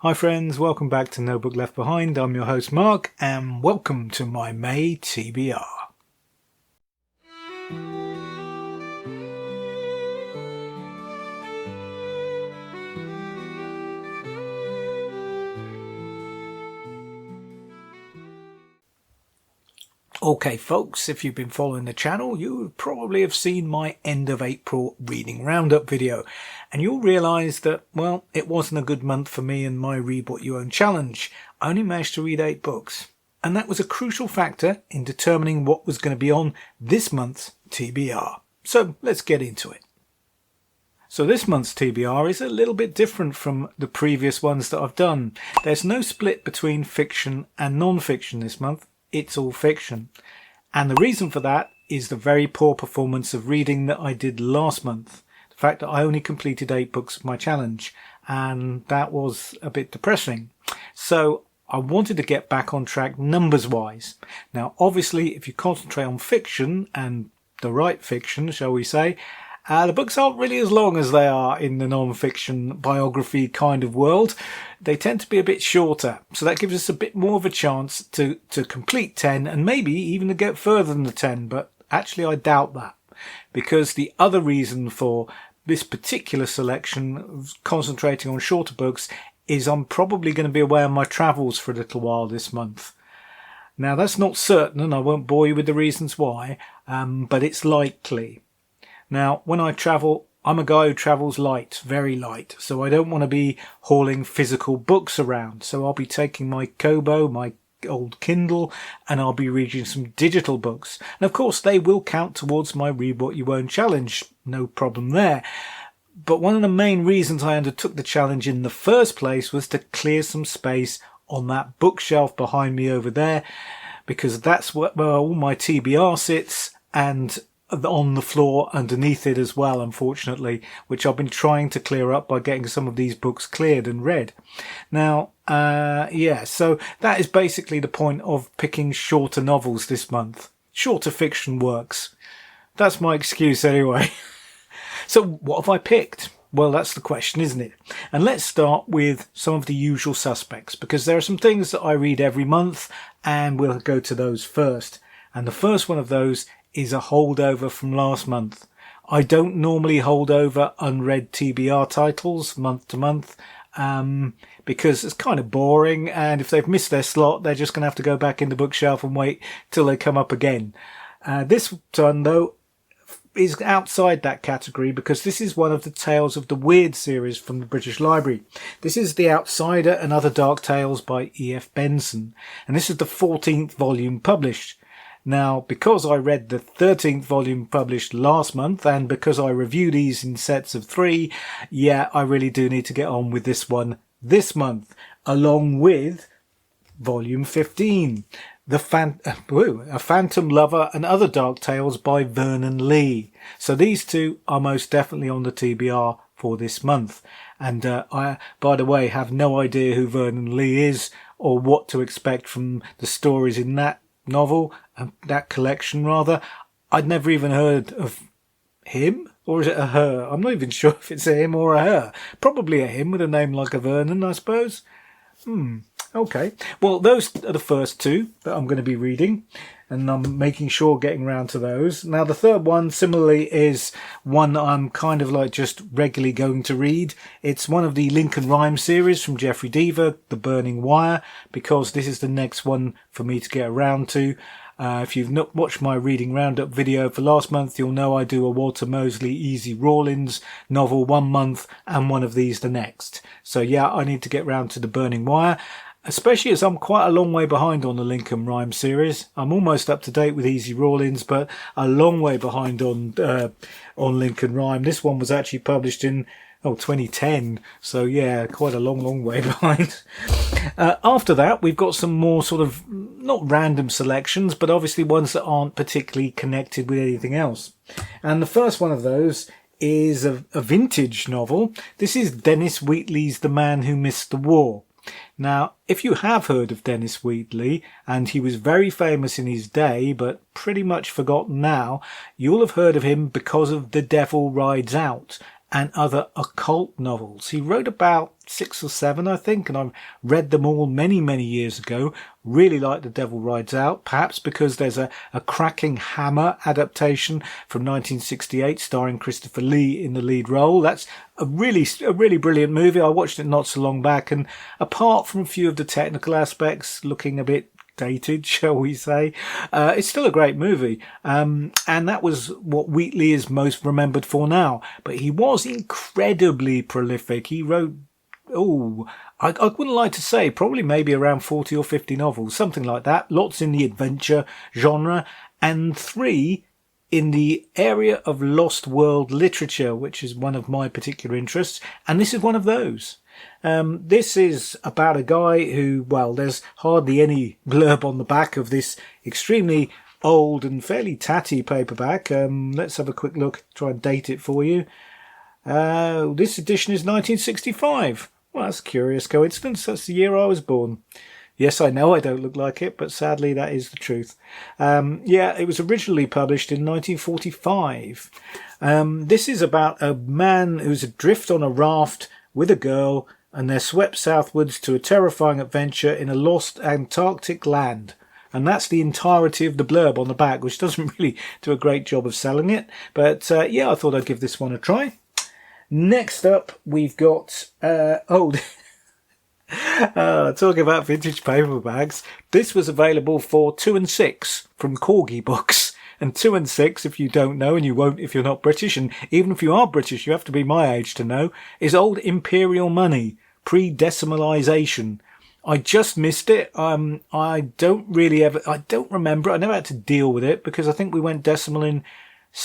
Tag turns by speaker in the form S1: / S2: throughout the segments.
S1: Hi friends, welcome back to No Book Left Behind. I'm your host Mark and welcome to my May TBR. Okay folks, if you've been following the channel, you probably have seen my end of April reading roundup video, and you'll realise that, well, it wasn't a good month for me and my Read What You Own challenge. I only managed to read 8 books, and that was a crucial factor in determining what was going to be on this month's TBR. So let's get into it. So this month's TBR is a little bit different from the previous ones that I've done. There's no split between fiction and non-fiction this month. It's all fiction. And the reason for that is the very poor performance of reading that I did last month. The fact that I only completed 8 books of my challenge, and that was a bit depressing. So I wanted to get back on track numbers wise. Now obviously if you concentrate on fiction, and the right fiction shall we say, the books aren't really as long as they are in the non-fiction biography kind of world. They tend to be a bit shorter, so that gives us a bit more of a chance to complete 10 and maybe even to get further than the 10, but actually I doubt that, because the other reason for this particular selection of concentrating on shorter books is I'm probably going to be away on my travels for a little while this month. Now that's not certain and I won't bore you with the reasons why, but it's likely. Now, when I travel, I'm a guy who travels light, very light, so I don't want to be hauling physical books around. So I'll be taking my Kobo, my old Kindle, and I'll be reading some digital books. And of course, they will count towards my Read What You Own challenge, no problem there. But one of the main reasons I undertook the challenge in the first place was to clear some space on that bookshelf behind me over there, because that's where all my TBR sits, and on the floor underneath it as well, unfortunately, which I've been trying to clear up by getting some of these books cleared and read. Now, so that is basically the point of picking shorter novels this month. Shorter fiction works. That's my excuse anyway. So what have I picked? Well, that's the question, isn't it? And let's start with some of the usual suspects, because there are some things that I read every month, and we'll go to those first. And the first one of those is a holdover from last month. I don't normally hold over unread TBR titles month to month, because it's kind of boring, and if they've missed their slot, they're just going to have to go back in the bookshelf and wait till they come up again. This one, though, is outside that category, because this is one of the Tales of the Weird series from the British Library. This is The Outsider and Other Dark Tales by E.F. Benson, and this is the 14th volume published. Now, because I read the 13th volume published last month, and because I review these in sets of 3, yeah, I really do need to get on with this one this month, along with volume 15, A Phantom Lover and Other Dark Tales by Vernon Lee. So these two are most definitely on the TBR for this month. And I, by the way, have no idea who Vernon Lee is or what to expect from the stories in that novel, that collection rather. I'd never even heard of him, or is it a her? I'm not even sure if it's a him or a her. Probably a him with a name like a Vernon, I suppose. Okay. Well, those are the first 2 that I'm going to be reading, and I'm making sure getting round to those. Now, the third one, similarly, is one that I'm kind of like just regularly going to read. It's one of the Lincoln Rhyme series from Jeffrey Deaver, The Burning Wire, because this is the next one for me to get around to. If you've not watched my reading roundup video for last month, you'll know I do a Walter Mosley Easy Rawlins novel one month and one of these the next. So yeah, I need to get round to The Burning Wire, especially as I'm quite a long way behind on the Lincoln Rhyme series. I'm almost up to date with Easy Rawlins, but a long way behind on Lincoln Rhyme. This one was actually published in 2010, so yeah, quite a long way behind. After that, we've got some more sort of, not random selections, but obviously ones that aren't particularly connected with anything else. And the first one of those is a vintage novel. This is Dennis Wheatley's The Man Who Missed the War. Now, if you have heard of Dennis Wheatley, and he was very famous in his day, but pretty much forgotten now, you'll have heard of him because of The Devil Rides Out. and other occult novels. He wrote about 6 or 7, I think, and I've read them all many, many years ago. Really like The Devil Rides Out, perhaps because there's a cracking Hammer adaptation from 1968 starring Christopher Lee in the lead role. That's a really brilliant movie. I watched it not so long back, and apart from a few of the technical aspects looking a bit dated, shall we say, it's still a great movie, and that was what Wheatley is most remembered for now. But he was incredibly prolific. He wrote, I wouldn't like to say, probably maybe around 40 or 50 novels, something like that. Lots in the adventure genre, and 3 in the area of lost world literature, which is one of my particular interests, and this is one of those. This is about a guy who, well, there's hardly any blurb on the back of this extremely old and fairly tatty paperback. Let's have a quick look, try and date it for you. This edition is 1965. Well, that's a curious coincidence. That's the year I was born. Yes, I know I don't look like it, but sadly that is the truth. It was originally published in 1945. This is about a man who's adrift on a raft with a girl, and they're swept southwards to a terrifying adventure in a lost Antarctic land. And that's the entirety of the blurb on the back, which doesn't really do a great job of selling it. But I thought I'd give this one a try. Next up, we've got... talking about vintage paperbacks. This was available for 2 and 6 from Corgi Books. And 2 and 6, if you don't know, and you won't if you're not British, and even if you are British, you have to be my age to know, is Old Imperial Money, pre-decimalisation. I just missed it. I don't remember. I never had to deal with it because I think we went decimal in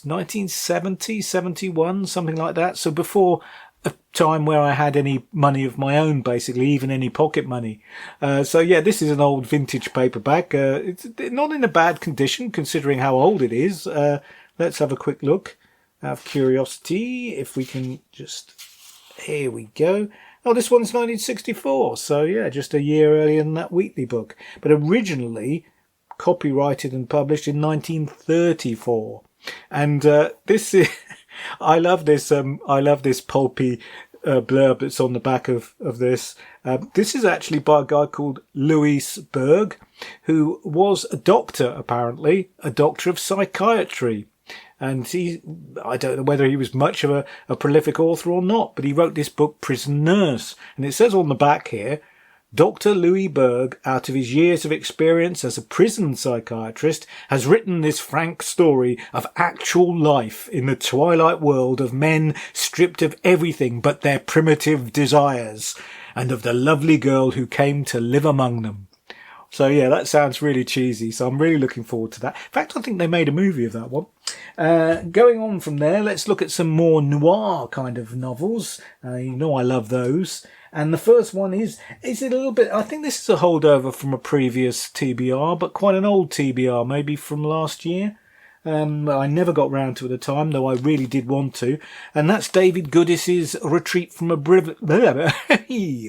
S1: 1970, 71, something like that. So before a time where I had any money of my own, basically, even any pocket money. This is an old vintage paperback. It's not in a bad condition considering how old it is. Let's have a quick look out of curiosity, if we can just... Here we go. Oh, this one's 1964, so just a year earlier than that Wheatley book. But originally copyrighted and published in 1934. And this is... I love this pulpy blurb that's on the back of this. This is actually by a guy called Louis Berg, who was a doctor, apparently, a doctor of psychiatry. And I don't know whether he was much of a prolific author or not, but he wrote this book, Prison Nurse. And it says on the back here, Dr. Louis Berg, out of his years of experience as a prison psychiatrist, has written this frank story of actual life in the twilight world of men stripped of everything but their primitive desires, and of the lovely girl who came to live among them. So that sounds really cheesy, so I'm really looking forward to that. In fact, I think they made a movie of that one. Going on from there, let's look at some more noir kind of novels. I love those. And the first one is a little bit... I think this is a holdover from a previous TBR, but quite an old TBR, maybe from last year. I never got round to it at the time, though I really did want to. And that's David Goodis's Retreat from I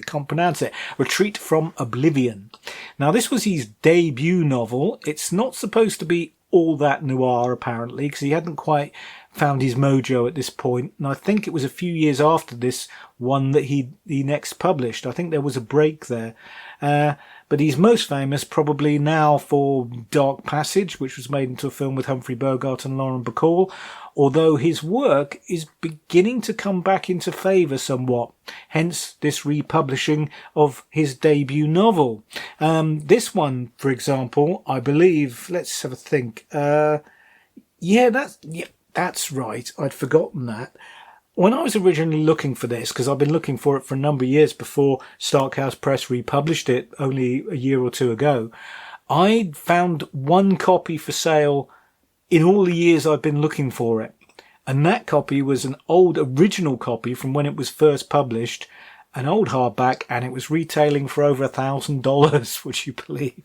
S1: can't pronounce it. Retreat from Oblivion. Now, this was his debut novel. It's not supposed to be all that noir, apparently, because he hadn't quite found his mojo at this point. And I think it was a few years after this one that he next published. I think there was a break there. But he's most famous probably now for Dark Passage, which was made into a film with Humphrey Bogart and Lauren Bacall, although his work is beginning to come back into favour somewhat, hence this republishing of his debut novel. This one, for example, I believe, let's have a think. That's right, I'd forgotten that. When I was originally looking for this, because I've been looking for it for a number of years before Starkhouse Press republished it only a year or two ago, I'd found one copy for sale in all the years I've been looking for it. And that copy was an old original copy from when it was first published, an old hardback, and it was retailing for over $1,000, would you believe?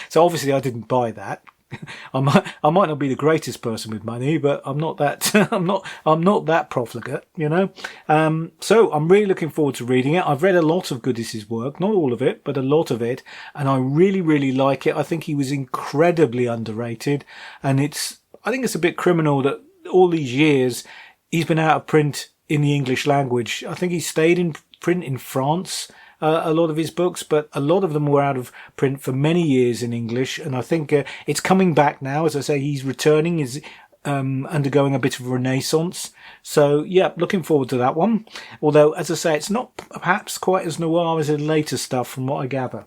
S1: So obviously I didn't buy that. I might not be the greatest person with money, but I'm not that I'm not that profligate, So I'm really looking forward to reading it. I've read a lot of Goodis's work, not all of it, but a lot of it, and I really, really like it. I think he was incredibly underrated, and I think it's a bit criminal that all these years he's been out of print in the English language. I think he stayed in print in France, a lot of his books, but a lot of them were out of print for many years in English. And I think it's coming back now. As I say, he's returning, is undergoing a bit of a renaissance. So, yeah, looking forward to that one. Although, as I say, it's not perhaps quite as noir as the later stuff from what I gather.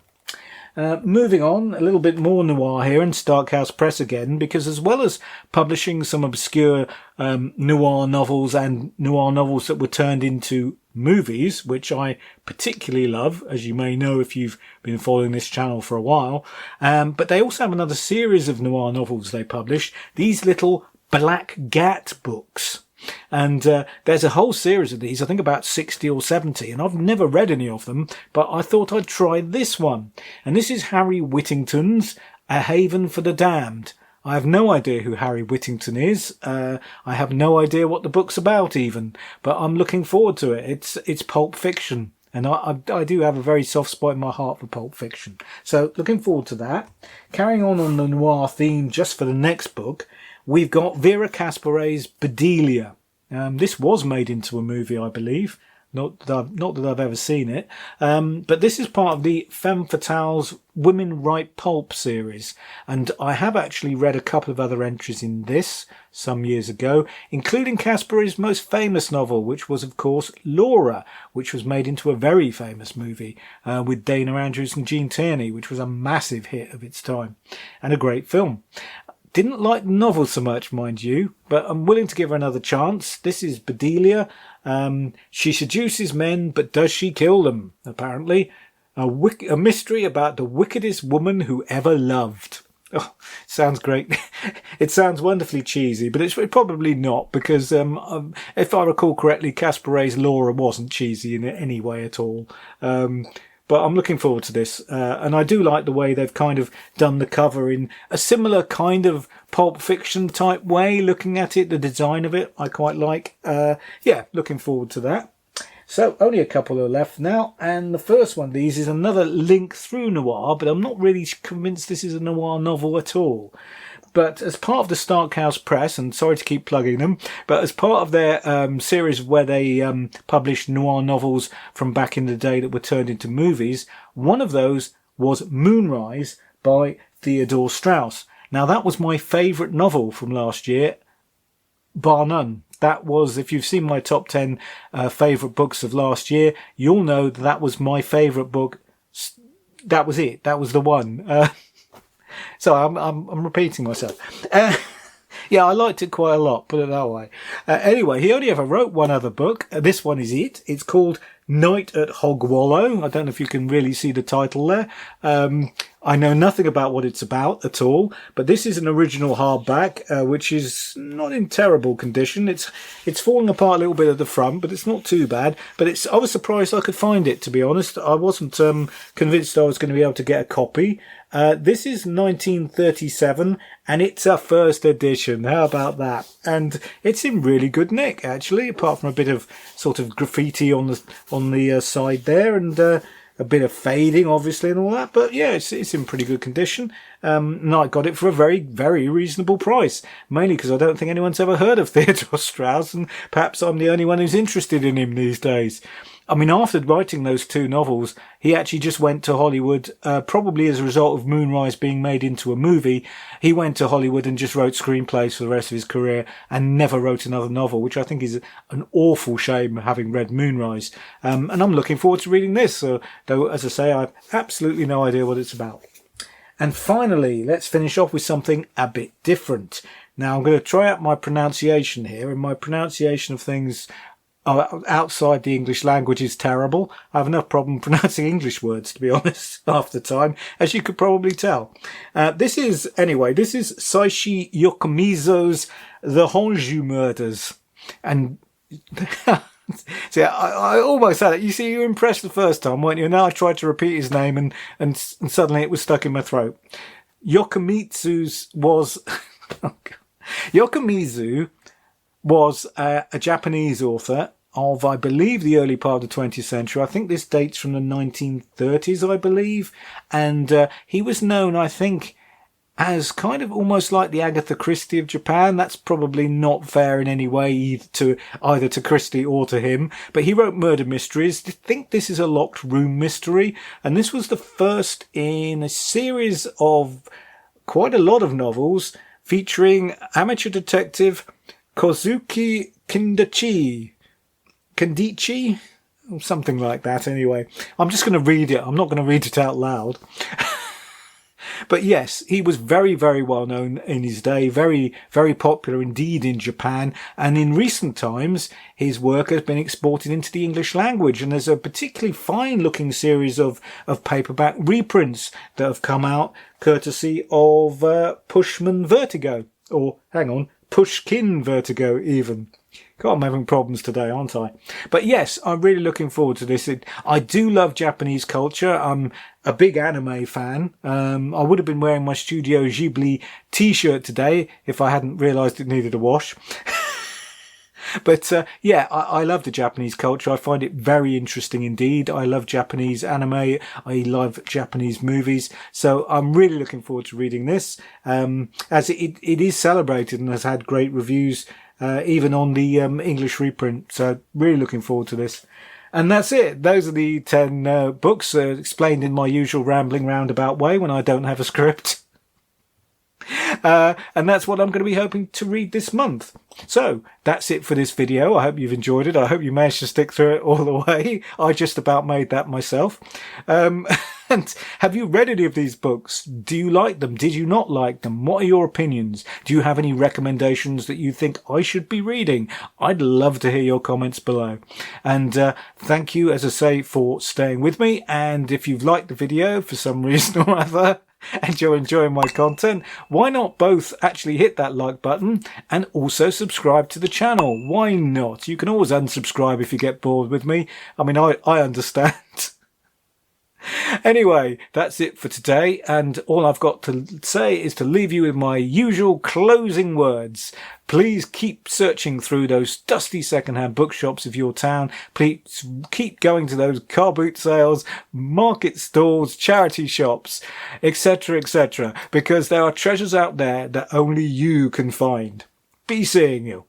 S1: Moving on, a little bit more noir here in Starkhouse Press again, because as well as publishing some obscure noir novels and noir novels that were turned into movies, which I particularly love, as you may know if you've been following this channel for a while, but they also have another series of noir novels they publish, these little Black Gat books. And there's a whole series of these, I think about 60 or 70, and I've never read any of them, but I thought I'd try this one. And this is Harry Whittington's A Haven for the Damned. I have no idea who Harry Whittington is. I have no idea what the book's about even, but I'm looking forward to it. It's pulp fiction, and I do have a very soft spot in my heart for pulp fiction. So looking forward to that. Carrying on the noir theme just for the next book, we've got Vera Caspary's Bedelia. This was made into a movie, I believe. Not that I've ever seen it. But this is part of the Femme Fatale's Women Write Pulp series. And I have actually read a couple of other entries in this some years ago, including Caspary's most famous novel, which was, of course, Laura, which was made into a very famous movie with Dana Andrews and Gene Tierney, which was a massive hit of its time and a great film. Didn't like the novel so much, mind you, but I'm willing to give her another chance. This is Bedelia. She seduces men, but does she kill them, apparently? A mystery about the wickedest woman who ever loved. Oh, sounds great. It sounds wonderfully cheesy, but it's probably not, because if I recall correctly, Caspary's Laura wasn't cheesy in any way at all. But I'm looking forward to this. And I do like the way they've kind of done the cover in a similar kind of pulp fiction type way, looking at it, the design of it, I quite like. Yeah, looking forward to that. So only a couple are left now. And the first one of these is another link through noir, but I'm not really convinced this is a noir novel at all. But as part of the Starkhouse Press, and sorry to keep plugging them, but as part of their series where they published noir novels from back in the day that were turned into movies, one of those was Moonrise by Theodore Strauss. Now, that was my favourite novel from last year, bar none. That was, if you've seen my top 10 favourite books of last year, you'll know that was my favourite book. That was it. That was the one. So I'm repeating myself. Yeah, I liked it quite a lot, put it that way. Anyway, he only ever wrote one other book. This one is it. It's called Night at Hogwallow. I don't know if you can really see the title there. I know nothing about what it's about at all, but this is an original hardback, which is not in terrible condition. It's falling apart a little bit at the front, but it's not too bad. But I was surprised I could find it, to be honest. I wasn't convinced I was going to be able to get a copy. This is 1937, and it's a first edition. How about that? And it's in really good nick, actually, apart from a bit of sort of graffiti on the side there, and a bit of fading, obviously, and all that. But yeah, it's in pretty good condition. And I got it for a very, very reasonable price, mainly because I don't think anyone's ever heard of Theodore Strauss, and perhaps I'm the only one who's interested in him these days. I mean, after writing those two novels, he actually just went to Hollywood, probably as a result of Moonrise being made into a movie. He went to Hollywood and just wrote screenplays for the rest of his career and never wrote another novel, which I think is an awful shame, having read Moonrise. And I'm looking forward to reading this, though, as I say, I have absolutely no idea what it's about. And finally, let's finish off with something a bit different. Now, I'm going to try out my pronunciation here, and my pronunciation of things outside the English language is terrible. I have enough problem pronouncing English words, to be honest, half the time, as you could probably tell. This is Seishi Yokomizo's The Honjin Murders. And see, I almost had it. You see, you were impressed the first time, weren't you? And now I tried to repeat his name, and suddenly it was stuck in my throat. Yokomizo was a Japanese author of, I believe, the early part of the 20th century. I think this dates from the 1930s, I believe. And he was known, I think, as kind of almost like the Agatha Christie of Japan. That's probably not fair in any way either to Christie or to him. But he wrote murder mysteries. I think this is a locked room mystery. And this was the first in a series of quite a lot of novels featuring amateur detective Kozuki Kendichi, something like that anyway. I'm just going to read it. I'm not going to read it out loud. But yes, he was very, very well known in his day, very, very popular indeed in Japan. And in recent times, his work has been exported into the English language. And there's a particularly fine looking series of paperback reprints that have come out courtesy of Pushkin Vertigo. even. God, I'm having problems today, aren't I? But yes, I'm really looking forward to this. I do love Japanese culture. I'm a big anime fan. I would have been wearing my Studio Ghibli t-shirt today if I hadn't realised it needed a wash. But yeah, I love the Japanese culture. I find it very interesting indeed. I love Japanese anime. I love Japanese movies. So I'm really looking forward to reading this, as it is celebrated and has had great reviews, even on the English reprint. So really looking forward to this. And that's it. Those are the 10 books explained in my usual rambling roundabout way when I don't have a script. And that's what I'm going to be hoping to read this month. So that's it for this video. I hope you've enjoyed it. I hope you managed to stick through it all the way. I just about made that myself. And have you read any of these books? Do you like them? Did you not like them? What are your opinions? Do you have any recommendations that you think I should be reading? I'd love to hear your comments below. And thank you, as I say, for staying with me. And if you've liked the video for some reason or other, and you're enjoying my content, why not both actually hit that like button and also subscribe to the channel? Why not? You can always unsubscribe if you get bored with me. I mean, I understand. Anyway, that's it for today, and all I've got to say is to leave you with my usual closing words. Please keep searching through those dusty second-hand bookshops of your town. Please keep going to those car boot sales, market stalls, charity shops, etc., because there are treasures out there that only you can find. Be seeing you.